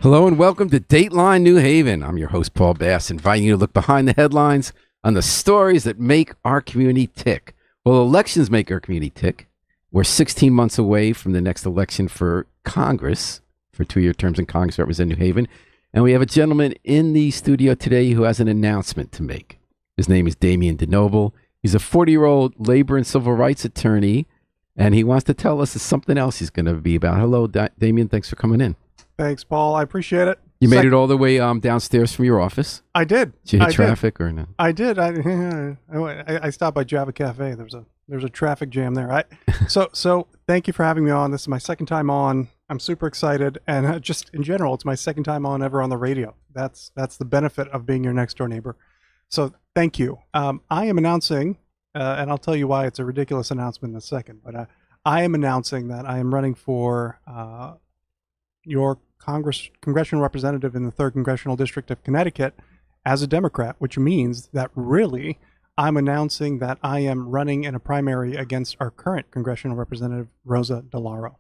Hello and welcome to Dateline New Haven. I'm your host, Paul Bass, inviting you to look behind the headlines on the stories that make our community tick. Well, elections make our community tick. We're 16 months away from the next election for Congress, for 2-year terms in Congress to represent New Haven. And we have a gentleman in the studio today who has an announcement to make. His name is Damjan Denoble. He's a 40-year-old labor and civil rights attorney, and he wants to tell us something else he's going to be about. Hello, Damjan. Thanks for coming in. Thanks, Paul. I appreciate it. You made it all the way downstairs from your office? I did. Did you hit traffic or no? I did. I stopped by Java Cafe. There's a traffic jam there. So thank you for having me on. This is my second time on. I'm super excited, and just in general, it's my second time on ever on the radio. That's the benefit of being your next door neighbor. So thank you. I am announcing, and I'll tell you why it's a ridiculous announcement in a second. But I am announcing that I am running for your congressional representative in the 3rd Congressional District of Connecticut as a Democrat, which means that really I'm announcing that I am running in a primary against our current congressional representative, Rosa DeLauro.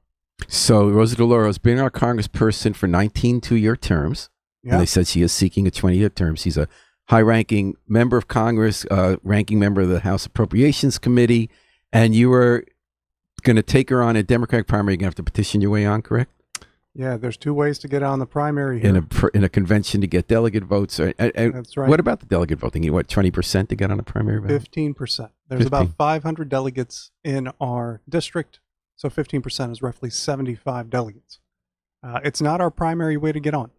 So Rosa DeLauro has been our congressperson for 19 2-year terms. Yeah. And they said she is seeking a 20-year term. She's a high-ranking member of Congress, ranking member of the House Appropriations Committee, and you were going to take her on a Democratic primary. You're going to have to petition your way on, correct? Yeah, there's 2 ways to get on the primary here. In a convention to get delegate votes. That's right. What about the delegate voting? You what, 20% to get on a primary vote? 15%. There's about 500 delegates in our district, so 15% is roughly 75 delegates. It's not our primary way to get on.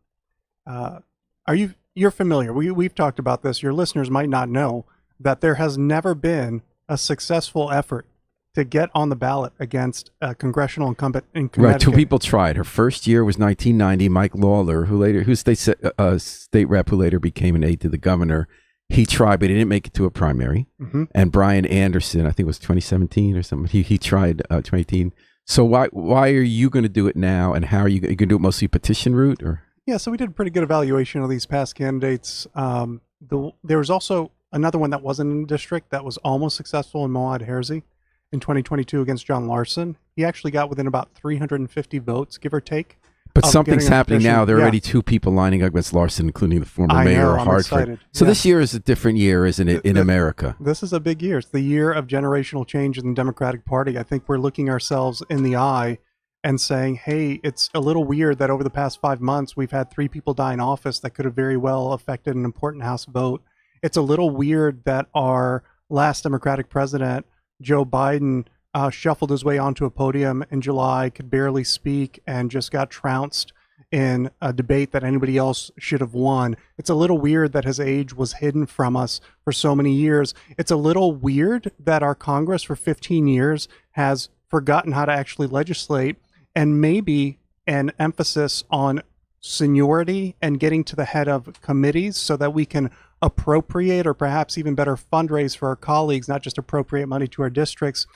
You're familiar. We've talked about this. Your listeners might not know that there has never been a successful effort to get on the ballot against a congressional incumbent in Connecticut. Right, 2 people tried. Her first year was 1990. Mike Lawler, who's state rep, who later became an aide to the governor, he tried, but he didn't make it to a primary. Mm-hmm. And Brian Anderson, I think it was 2017 or something. He tried 2018. So why are you going to do it now? And how are you going to do it? Mostly petition route, or? Yeah, so we did a pretty good evaluation of these past candidates. There was also another one that wasn't in the district that was almost successful in Moad Hersey in 2022 against John Larson. He actually got within about 350 votes, give or take. But something's happening now. There are already 2 people lining up against Larson, including the former mayor of Hartford. So this year is a different year, isn't it, in America? This is a big year. It's the year of generational change in the Democratic Party. I think we're looking ourselves in the eye and saying, hey, it's a little weird that over the past 5 months, we've had 3 people die in office that could have very well affected an important House vote. It's a little weird that our last Democratic president, Joe Biden, shuffled his way onto a podium in July, could barely speak, and just got trounced in a debate that anybody else should have won. It's a little weird that his age was hidden from us for so many years. It's a little weird that our Congress for 15 years has forgotten how to actually legislate, and maybe an emphasis on seniority and getting to the head of committees so that we can appropriate, or perhaps even better fundraise for our colleagues, not just appropriate money to our districts,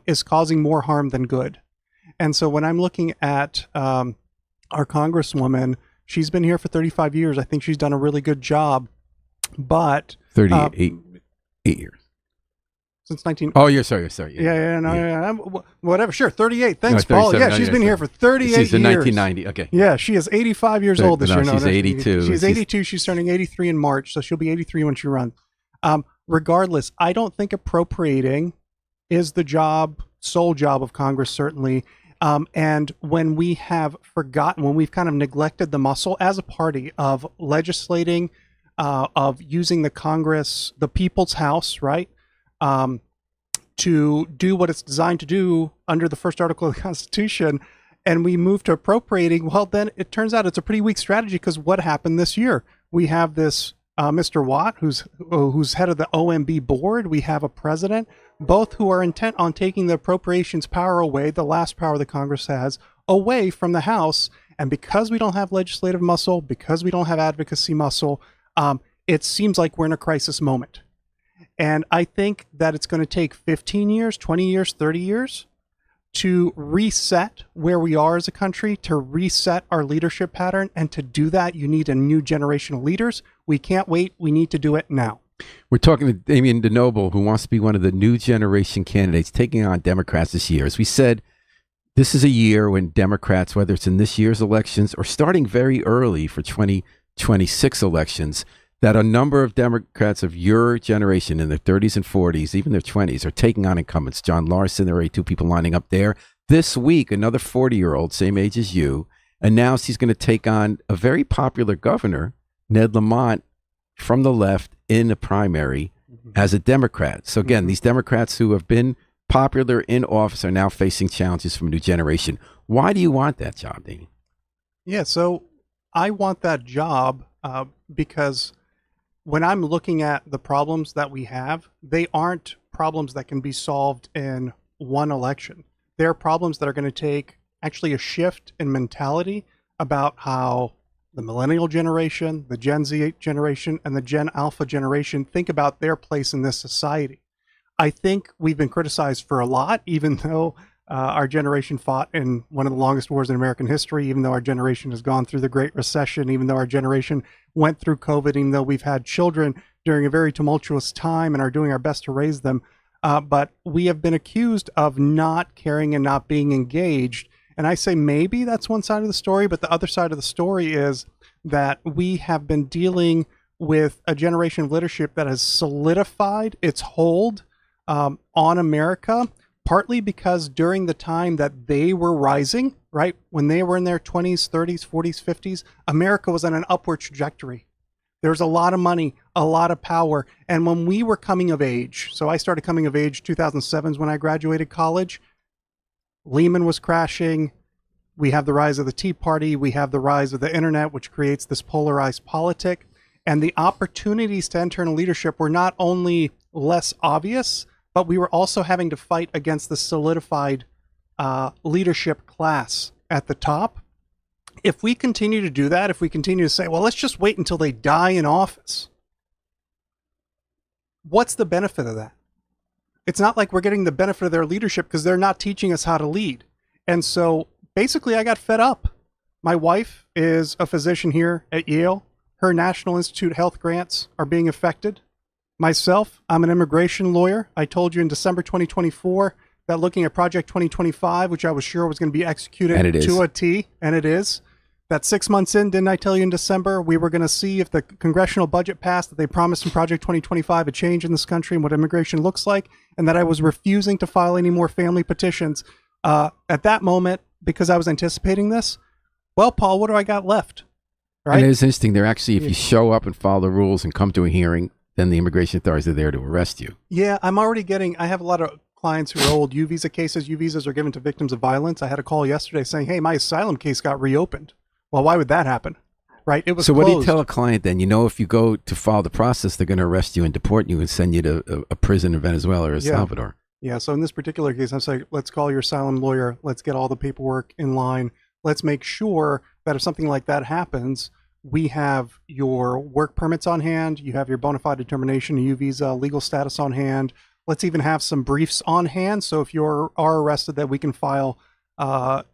is causing more harm than good. And so when I'm looking at our Congresswoman, she's been here for 35 years. I think she's done a really good job, but 8 years. Since 19. Oh, you're sorry. Whatever. Sure. 38. Thanks, Paul. Yeah, she's been here for 38 years. She's in 1990. Okay. Yeah, she is 85 years old this year. She's 82. She's 82. She's turning 83 in March, so she'll be 83 when she runs. Regardless, I don't think appropriating is the sole job of Congress, certainly. And when we have forgotten, when we've kind of neglected the muscle as a party of legislating, of using the Congress, the people's house, right? To do what it's designed to do under the first article of the Constitution, and we move to appropriating, well, then it turns out it's a pretty weak strategy, because what happened this year? We have this Mr. Watt, who's head of the OMB board. We have a president, both who are intent on taking the appropriations power away, the last power the Congress has, away from the House. And because we don't have legislative muscle, because we don't have advocacy muscle, it seems like we're in a crisis moment. And I think that it's going to take 15 years, 20 years, 30 years to reset where we are as a country, to reset our leadership pattern. And to do that, you need a new generation of leaders. We can't wait. We need to do it now. We're talking to Damjan Denoble, who wants to be one of the new generation candidates taking on Democrats this year. As we said, this is a year when Democrats, whether it's in this year's elections or starting very early for 2026 elections, that a number of Democrats of your generation in their 30s and 40s, even their 20s, are taking on incumbents. John Larson, there are two people lining up there. This week, another 40-year-old, same age as you, announced he's going to take on a very popular governor, Ned Lamont, from the left in a primary as a Democrat. So again, these Democrats who have been popular in office are now facing challenges from a new generation. Why do you want that job, Danny? Yeah, so I want that job because when I'm looking at the problems that we have, they aren't problems that can be solved in one election. They're problems that are going to take actually a shift in mentality about how the millennial generation, the Gen Z generation, and the Gen Alpha generation think about their place in this society. I think we've been criticized for a lot, even though our generation fought in one of the longest wars in American history, even though our generation has gone through the Great Recession, even though our generation went through COVID, even though we've had children during a very tumultuous time and are doing our best to raise them. But we have been accused of not caring and not being engaged. And I say maybe that's one side of the story, but the other side of the story is that we have been dealing with a generation of leadership that has solidified its hold on America, partly because during the time that they were rising, right, when they were in their 20s, 30s, 40s, 50s, America was on an upward trajectory. There was a lot of money, a lot of power. And when we were coming of age, so I started coming of age 2007 is when I graduated college. Lehman was crashing. We have the rise of the Tea Party. We have the rise of the internet, which creates this polarized politic. And the opportunities to enter into leadership were not only less obvious, but we were also having to fight against the solidified leadership class at the top. If we continue to do that, if we continue to say, well, let's just wait until they die in office, what's the benefit of that? It's not like we're getting the benefit of their leadership because they're not teaching us how to lead. And so basically I got fed up. My wife is a physician here at Yale. Her National Institute health grants are being affected. Myself, I'm an immigration lawyer. I told you in December 2024 that looking at Project 2025, which I was sure was going to be executed to a T, and it is, that 6 months in, didn't I tell you in December, we were going to see if the congressional budget passed, that they promised in Project 2025 a change in this country and what immigration looks like, and that I was refusing to file any more family petitions. At that moment, because I was anticipating this, well, Paul, what do I got left? Right? And it is interesting. They're actually, if you show up and follow the rules and come to a hearing, then the immigration authorities are there to arrest you. Yeah, I'm already getting, I have a lot of clients who are old U visa cases. U visas are given to victims of violence. I had a call yesterday saying, hey, my asylum case got reopened. Well, why would that happen? Right? It was So closed. what do you tell a client then? You know, if you go to follow the process, they're going to arrest you and deport you and send you to a prison in Venezuela or El Salvador. Yeah. So in this particular case, I'm saying, let's call your asylum lawyer. Let's get all the paperwork in line. Let's make sure that if something like that happens, we have your work permits on hand. You have your bona fide determination, a U visa, legal status on hand. Let's even have some briefs on hand. So if you are arrested, that we can file, a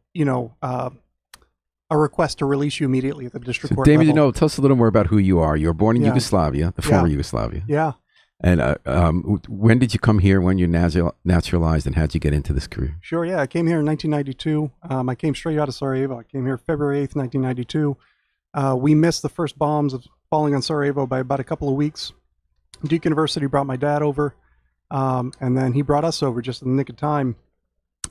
request to release you immediately at the district court David, level. tell us a little more about who you are. You were born in Yugoslavia, the former Yugoslavia. Yeah. And when did you come here? When you naturalized, and how'd you get into this career? Sure. Yeah, I came here in 1992. I came straight out of Sarajevo. I came here February 8th, 1992. We missed the first bombs of falling on Sarajevo by about a couple of weeks. Duke University brought my dad over, and then he brought us over just in the nick of time.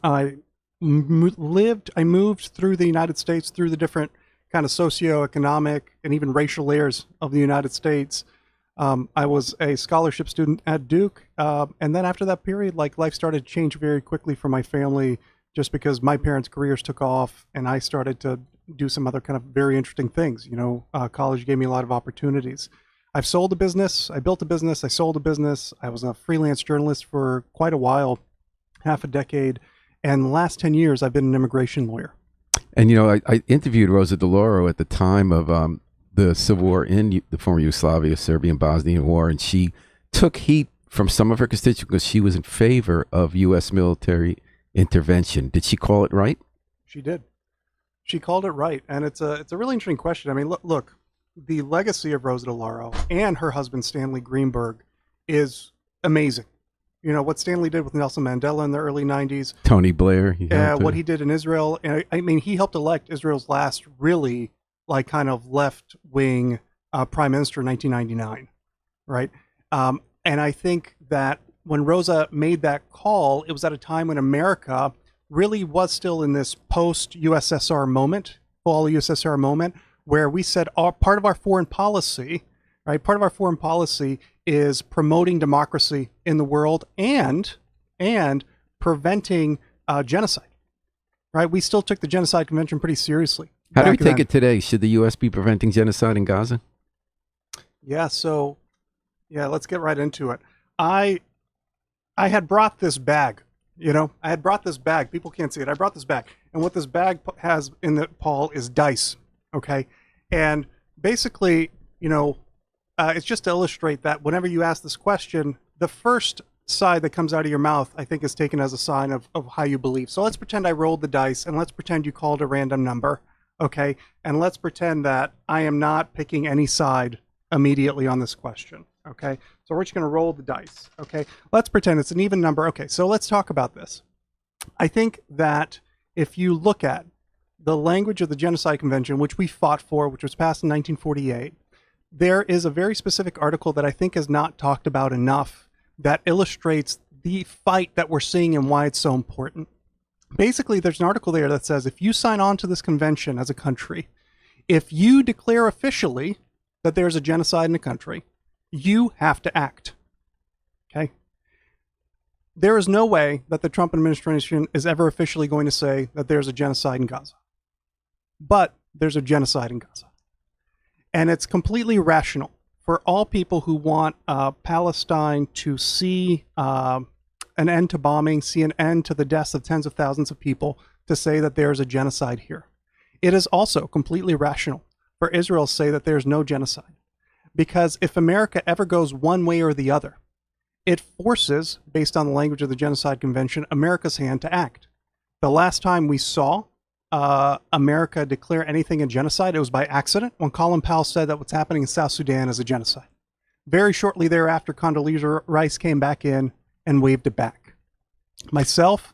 I moved through the United States, through the different kind of socioeconomic and even racial layers of the United States. I was a scholarship student at Duke. And then after that period, like, life started to change very quickly for my family, just because my parents' careers took off and I started to do some other kind of very interesting things. College gave me a lot of opportunities. I've sold a business. I built a business. I sold a business. I was a freelance journalist for quite a while, half a decade. And the last 10 years, I've been an immigration lawyer. And, I interviewed Rosa DeLauro at the time of the civil war in the former Yugoslavia, Serbian-Bosnian war, and she took heat from some of her constituents because she was in favor of U.S. military intervention. Did she call it right? She did. She called it right. And it's a really interesting question. I mean, look, the legacy of Rosa DeLauro and her husband Stanley Greenberg is amazing. You know, what Stanley did with Nelson Mandela in the early 90s. Tony Blair. What he did in Israel. And I mean, he helped elect Israel's last really like kind of left-wing prime minister in 1999, right? And I think that when Rosa made that call, it was at a time when America really was still in this post-USSR moment, fall USSR moment, where we said part of our foreign policy, right? Part of our foreign policy is promoting democracy in the world and preventing genocide, right? We still took the Genocide Convention pretty seriously. How do we take it today? Should the U.S. be preventing genocide in Gaza? Yeah, so, let's get right into it. I had brought this bag, I had brought this bag. People can't see it. I brought this bag. And what this bag has in it, Paul, is dice, okay? And basically, it's just to illustrate that whenever you ask this question, the first side that comes out of your mouth, I think, is taken as a sign of how you believe. So let's pretend I rolled the dice, and let's pretend you called a random number, okay? And let's pretend that I am not picking any side immediately on this question, okay? So we're just going to roll the dice, okay? Let's pretend it's an even number. Okay, so let's talk about this. I think that if you look at the language of the Genocide Convention, which we fought for, which was passed in 1948, there is a very specific article that I think is not talked about enough that illustrates the fight that we're seeing and why it's so important. Basically, there's an article there that says if you sign on to this convention as a country, if you declare officially that there's a genocide in a country, you have to act. Okay? There is no way that the Trump administration is ever officially going to say that there's a genocide in Gaza. But there's a genocide in Gaza. And it's completely rational for all people who want Palestine to see an end to bombing, see an end to the deaths of tens of thousands of people, to say that there's a genocide here. It is also completely rational for Israel to say that there's no genocide. Because if America ever goes one way or the other, it forces, based on the language of the Genocide Convention, America's hand to act. The last time we saw America declare anything a genocide, it was by accident when Colin Powell said that what's happening in South Sudan is a genocide. Very shortly thereafter, Condoleezza Rice came back in and waved it back. Myself,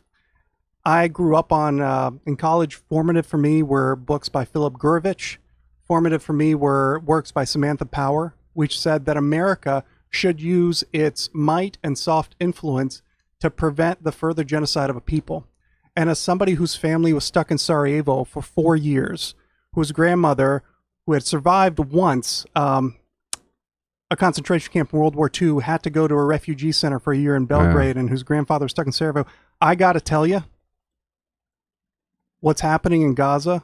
I grew up on, in college, formative for me were books by Philip Gurevich. Formative for me were works by Samantha Power, which said that America should use its might and soft influence to prevent the further genocide of a people. And as somebody whose family was stuck in Sarajevo for 4 years, whose grandmother, who had survived once a concentration camp in World War II, had to go to a refugee center for a year in Belgrade, and whose grandfather was stuck in Sarajevo, I got to tell you, what's happening in Gaza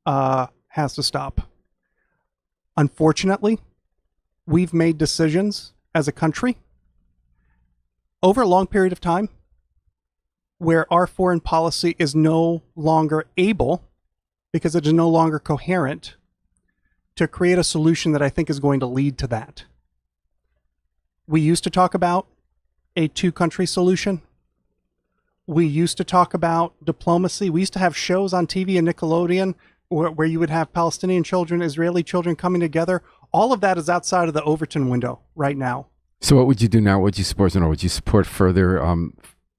has to stop. Unfortunately, we've made decisions as a country over a long period of time where our foreign policy is no longer able, because it is no longer coherent, to create a solution that I think is going to lead to that. We used to talk about a two-country solution. We used to talk about diplomacy. We used to have shows on TV and Nickelodeon where you would have Palestinian children, Israeli children coming together. All of that is outside of the Overton window right now. So what would you do now? What would you support? Would you support further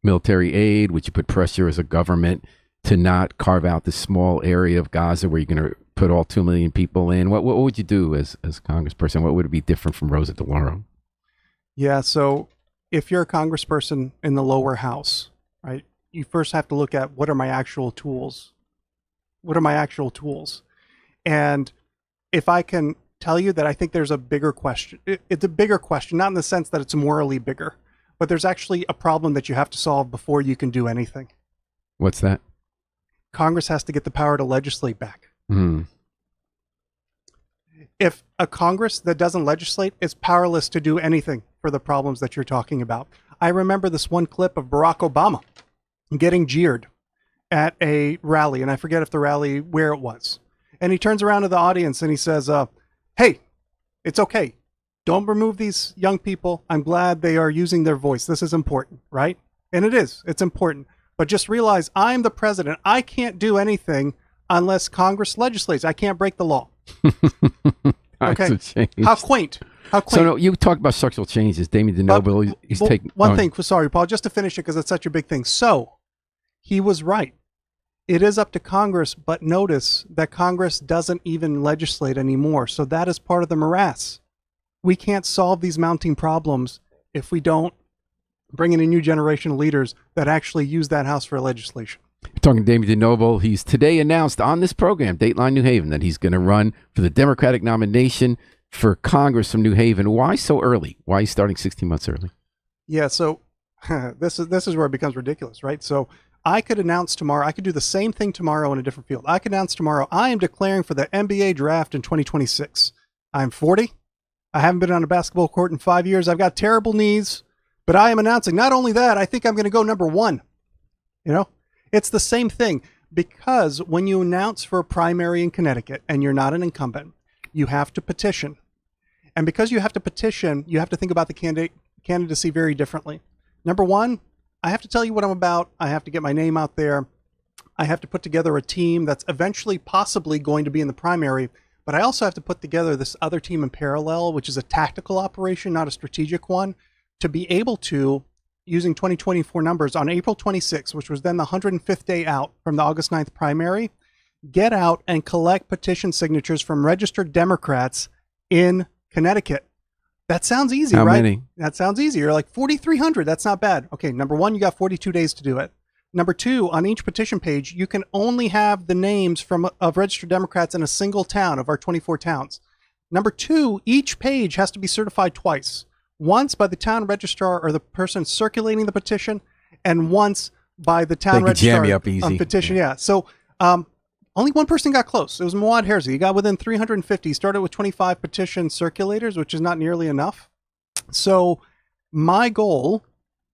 military aid? Would you put pressure as a government to not carve out this small area of Gaza where you're going to put all 2 million people in? What would you do as a congressperson? What would it be different from Rosa DeLauro? Yeah, so if you're a congressperson in the lower house, right, you first have to look at what are my actual tools? What are my actual tools? And if I can tell you that I think there's a bigger question, it's a bigger question, not in the sense that it's morally bigger, but there's actually a problem that you have to solve before you can do anything. What's that? Congress has to get the power to legislate back. Mm. If a Congress that doesn't legislate is powerless to do anything for the problems that you're talking about. I remember this one clip of Barack Obama getting jeered at a rally, and I forget if the rally, where it was. And he turns around to the audience and he says, hey, it's okay. Don't remove these young people. I'm glad they are using their voice. This is important, right? And it is. It's important. But just realize I'm the president. I can't do anything unless Congress legislates. I can't break the law. Times Okay. have changed. How quaint. How quaint. So no, you talked about structural changes. Damjan Denoble, he's taking... One thing, sorry, Paul, just to finish it because it's such a big thing. So, he was right. It is up to Congress, but notice that Congress doesn't even legislate anymore. So that is part of the morass. We can't solve these mounting problems if we don't bring in a new generation of leaders that actually use that House for legislation. Talking to Damjan Denoble, he's today announced on this program, Dateline New Haven, that he's going to run for the Democratic nomination for Congress from New Haven. Why so early? Why are you starting 16 months early? Yeah, so this is where it becomes ridiculous, right? So I could announce tomorrow, I could do the same thing tomorrow in a different field. I could announce tomorrow, I am declaring for the NBA draft in 2026. I'm 40. I haven't been on a basketball court in 5 years. I've got terrible knees, but I am announcing not only that, I think I'm going to go number one. You know, it's the same thing because when you announce for a primary in Connecticut and you're not an incumbent, you have to petition. And because you have to petition, you have to think about the candidacy very differently. Number one, I have to tell you what I'm about. I have to get my name out there. I have to put together a team that's eventually possibly going to be in the primary, but I also have to put together this other team in parallel, which is a tactical operation, not a strategic one, to be able to, using 2024 numbers, on April 26th, which was then the 105th day out from the August 9th primary, get out and collect petition signatures from registered Democrats in Connecticut. That sounds easy, How right? many? That sounds easy. You're like 4,300. That's not bad. Okay, number one, you got 42 days to do it. Number two, on each petition page, you can only have the names of registered Democrats in a single town of our 24 towns. Number two, each page has to be certified twice. Once by the town registrar or the person circulating the petition, and once by the town They could jam registrar you up easy. on petition. Yeah. So only one person got close. It was Mawad Hersey. He got within 350. He started with 25 petition circulators, which is not nearly enough. So my goal,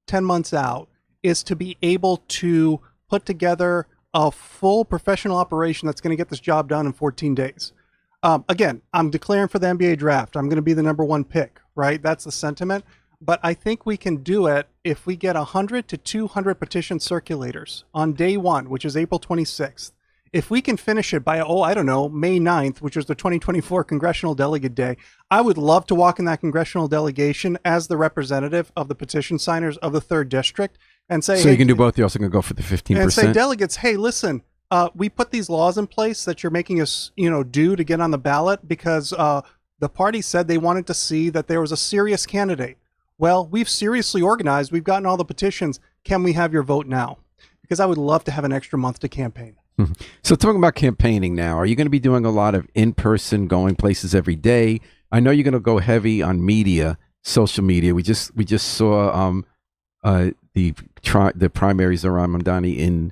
10 months out, is to be able to put together a full professional operation that's going to get this job done in 14 days. Again, I'm declaring for the NBA draft. I'm going to be the number one pick, right? That's the sentiment. But I think we can do it if we get 100 to 200 petition circulators on day one, which is April 26th. If we can finish it by, I don't know, May 9th, which is the 2024 Congressional Delegate Day, I would love to walk in that congressional delegation as the representative of the petition signers of the 3rd District and say, So you can do both. You're also going to go for the 15%. and say, delegates, hey, listen, we put these laws in place that you're making us, do to get on the ballot because the party said they wanted to see that there was a serious candidate. Well, we've seriously organized. We've gotten all the petitions. Can we have your vote now? Because I would love to have an extra month to campaign. So talking about campaigning now, are you going to be doing a lot of in-person, going places every day? I know you're going to go heavy on media, social media. We just saw the primaries of Ron Mamdani in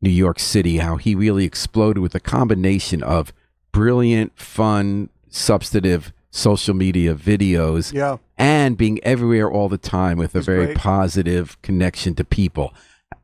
New York City, how he really exploded with a combination of brilliant, fun, substantive social media videos and being everywhere all the time with a very positive connection to people.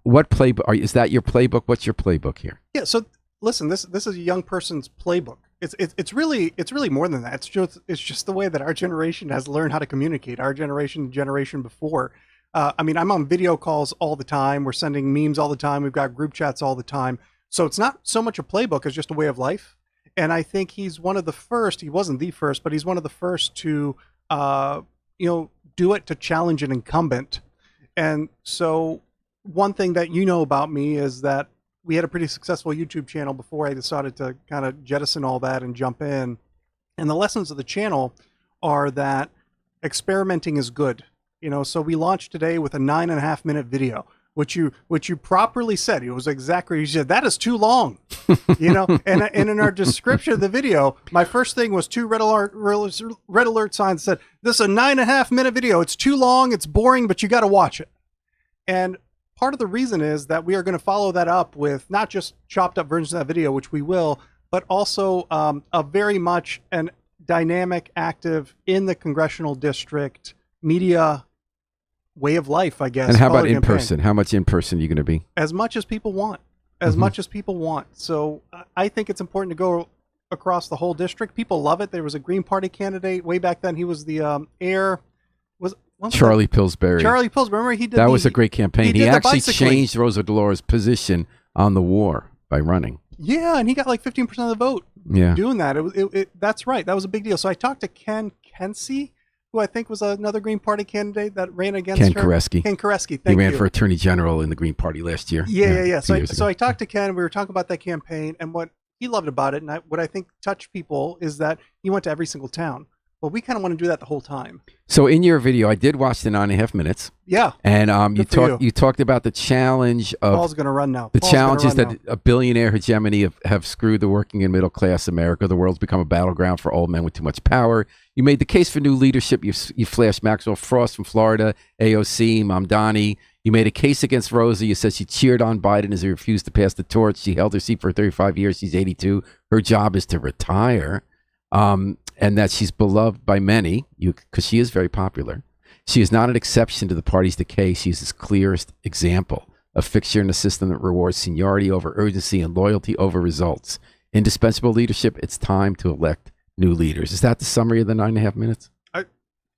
What playbook is that? Your playbook? What's your playbook here? Yeah. So listen, this is a young person's playbook. It's really more than that. It's just the way that our generation has learned how to communicate. Our generation, the generation before. I mean, I'm on video calls all the time. We're sending memes all the time. We've got group chats all the time. So it's not so much a playbook as just a way of life. And I think he's one of the first. He wasn't the first, but he's one of the first to do it to challenge an incumbent. And so one thing that you know about me is that we had a pretty successful YouTube channel before I decided to kind of jettison all that and jump in. And the lessons of the channel are that experimenting is good. So we launched today with a 9.5-minute video, which you properly said. It was exactly, you said, that is too long, and in our description of the video, my first thing was 2 red alert signs that this is a 9.5-minute video. It's too long. It's boring, but you got to watch it. And part of the reason is that we are going to follow that up with not just chopped up versions of that video, which we will, but also a very much an dynamic, active in the congressional district media way of life, I guess. And how about in person? How much in person are you going to be? As much as people want. As much as people want. So I think it's important to go across the whole district. People love it. There was a Green Party candidate way back then. He was the Charlie Pillsbury. Charlie Pillsbury. Remember, he did that was a great campaign. He actually changed Rosa Dolores' position on the war by running. Yeah, and he got like 15% of the vote Yeah. doing that. That's right. That was a big deal. So I talked to Ken Kensey, who I think was another Green Party candidate that ran against Ken her. Koreski. Ken Koreski, He ran for Attorney General in the Green Party last year. Yeah. So I talked to Ken. We were talking about that campaign, and what he loved about it, and what I think touched people, is that he went to every single town. Well, we kind of want to do that the whole time. So in your video, I did watch the 9.5 minutes. Yeah. And you talked about the challenge of Paul's going to run now. The challenge is that a billionaire hegemony have screwed the working and middle class America. The world's become a battleground for old men with too much power. You made the case for new leadership. You flashed Maxwell Frost from Florida, AOC, Mamdani. You made a case against Rosa. You said she cheered on Biden as he refused to pass the torch. She held her seat for 35 years. She's 82. Her job is to retire. And that she's beloved by many, because she is very popular. She is not an exception to the party's decay. She is its clearest example, a fixture in a system that rewards seniority over urgency and loyalty over results. Indispensable leadership, it's time to elect new leaders. Is that the summary of the 9.5 minutes?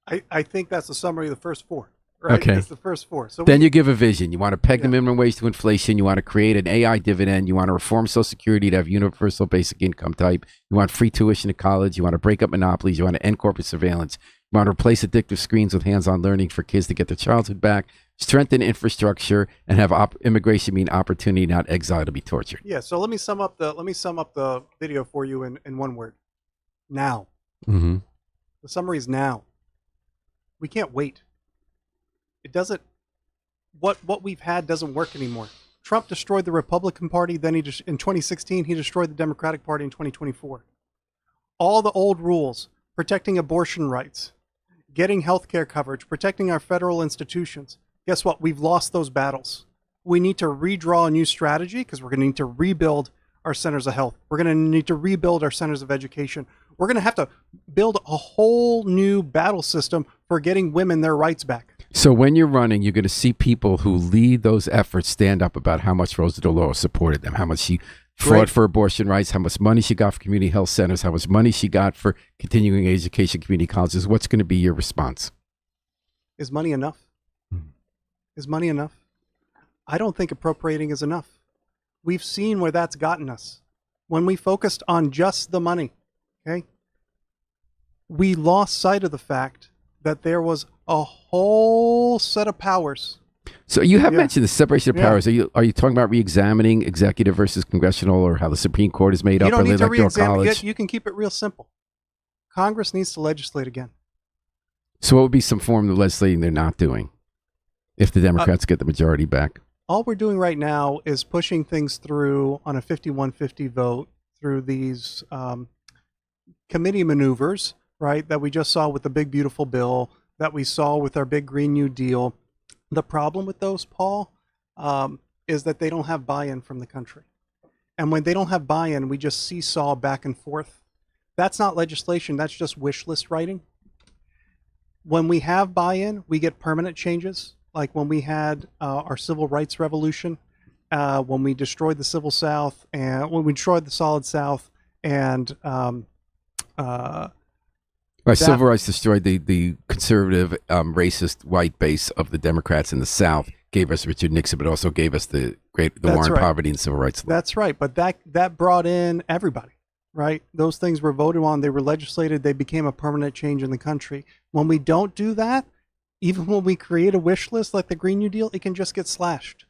I think that's the summary of the first four. Right? Okay. It's the first four. So then you give a vision. You want to peg the minimum wage to inflation. You want to create an AI dividend. You want to reform Social Security to have universal basic income type. You want free tuition to college. You want to break up monopolies. You want to end corporate surveillance. You want to replace addictive screens with hands-on learning for kids to get their childhood back. Strengthen infrastructure and have immigration mean opportunity, not exile to be tortured. Yeah. So let me sum up the video for you in one word. Now. Mm-hmm. The summary is now. We can't wait. It doesn't. What we've had doesn't work anymore. Trump destroyed the Republican Party. Then in 2016 he destroyed the Democratic Party in 2024. All the old rules, protecting abortion rights, getting health care coverage, protecting our federal institutions. Guess what? We've lost those battles. We need to redraw a new strategy because we're going to need to rebuild our centers of health. We're going to need to rebuild our centers of education. We're going to have to build a whole new battle system for getting women their rights back. So when you're running, you're going to see people who lead those efforts stand up about how much Rosa DeLauro supported them, how much she fought for abortion rights, how much money she got for community health centers, how much money she got for continuing education, community colleges. What's going to be your response? Is money enough? Is money enough? I don't think appropriating is enough. We've seen where that's gotten us. When we focused on just the money, okay, we lost sight of the fact that there was a whole set of powers. So you have mentioned the separation of powers. Are you talking about re-examining executive versus congressional, or how the Supreme Court is made up, or the Electoral College? You can keep it real simple. Congress needs to legislate again. So what would be some form of legislating they're not doing if the Democrats get the majority back? All we're doing right now is pushing things through on a 51-50 vote through these committee maneuvers, right, that we just saw with the big, beautiful bill, that we saw with our big Green New Deal. The problem with those, Paul, is that they don't have buy-in from the country. And when they don't have buy-in, we just seesaw back and forth. That's not legislation. That's just wish list writing. When we have buy-in, we get permanent changes, like when we had our civil rights revolution, when we destroyed the Civil South, and when we destroyed the Solid South, and civil rights destroyed the conservative, racist white base of the Democrats in the South, gave us Richard Nixon, but also gave us the war on poverty and civil rights law. That's right, but that brought in everybody, right? Those things were voted on, they were legislated, they became a permanent change in the country. When we don't do that, even when we create a wish list like the Green New Deal, it can just get slashed.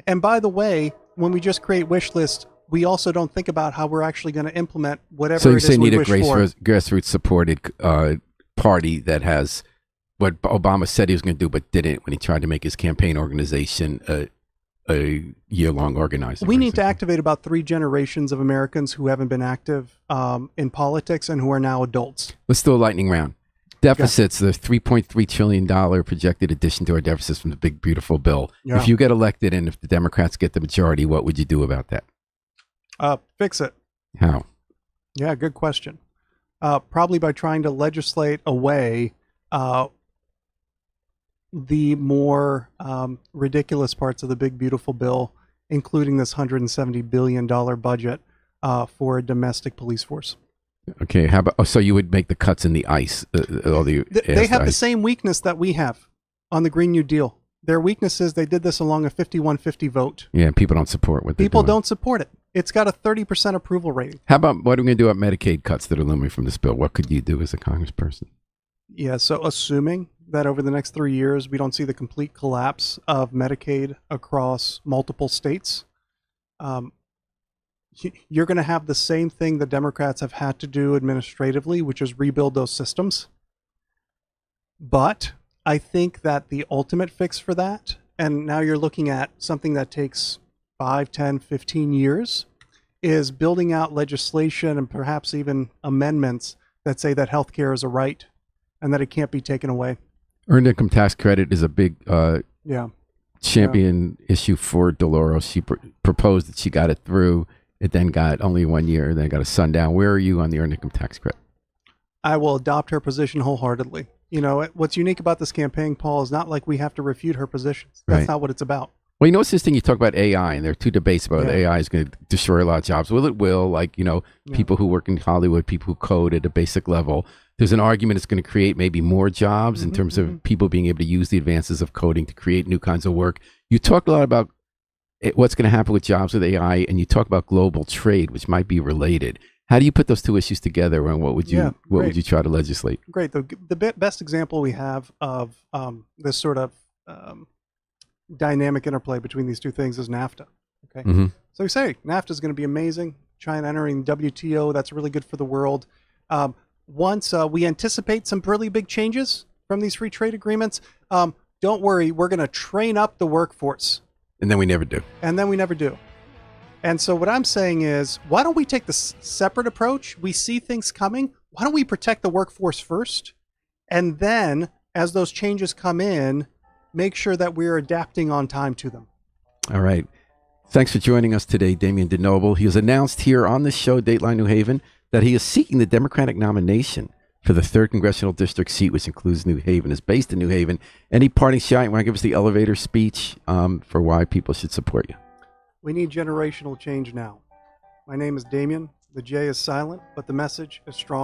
And by the way, when we just create wish lists, we also don't think about how we're actually going to implement whatever it is we wish for. So you say need a grassroots-supported party that has what Obama said he was going to do, but didn't when he tried to make his campaign organization a year-long organizing. We need to activate about 3 generations of Americans who haven't been active in politics and who are now adults. Let's do a lightning round. Deficits, the $3.3 trillion projected addition to our deficits from the big, beautiful bill. Yeah. If you get elected and if the Democrats get the majority, what would you do about that? Fix it. How? Yeah, good question. Probably by trying to legislate away the more ridiculous parts of the big, beautiful bill, including this $170 billion budget for a domestic police force. Okay, how about? Oh, so you would make the cuts in the ICE? They have the same weakness that we have on the Green New Deal. Their weakness is they did this along a 51-50 vote. Yeah, people don't support what people don't support it. It's got a 30% approval rating. How about what are we going to do about Medicaid cuts that are looming from this bill? What could you do as a congressperson? Yeah, so assuming that over the next 3 years, we don't see the complete collapse of Medicaid across multiple states, you're going to have the same thing the Democrats have had to do administratively, which is rebuild those systems. But I think that the ultimate fix for that, and now you're looking at something that takes 5, 10, 15 years, is building out legislation and perhaps even amendments that say that healthcare is a right and that it can't be taken away. Earned income tax credit is a big champion issue for Dolores. She proposed that she got it through. It then got only 1 year, then got a sundown. Where are you on the earned income tax credit? I will adopt her position wholeheartedly. You know, what's unique about this campaign, Paul, is not like we have to refute her positions. That's not what it's about. Well, you know, it's this thing you talk about AI, and there are two debates about AI is going to destroy a lot of jobs. Well, it will, like, you know, people who work in Hollywood, people who code at a basic level. There's an argument it's going to create maybe more jobs in terms of people being able to use the advances of coding to create new kinds of work. You talk a lot about what's going to happen with jobs with AI, and you talk about global trade, which might be related. How do you put those two issues together, and what would you would you try to legislate? Great. The best example we have of this sort of dynamic interplay between these two things is NAFTA. Okay, so we say NAFTA is going to be amazing. China entering WTO, that's really good for the world. Once we anticipate some really big changes from these free trade agreements, don't worry, we're going to train up the workforce. And then we never do. And so what I'm saying is, why don't we take the separate approach? We see things coming. Why don't we protect the workforce first? And then, as those changes come in, make sure that we're adapting on time to them. All right. Thanks for joining us today, Damjan Denoble. He has announced here on this show, Dateline New Haven, that he is seeking the Democratic nomination for the 3rd Congressional District seat, which includes New Haven, is based in New Haven. Any parting shot? You want to give us the elevator speech for why people should support you? We need generational change now. My name is Damjan. The J is silent, but the message is strong.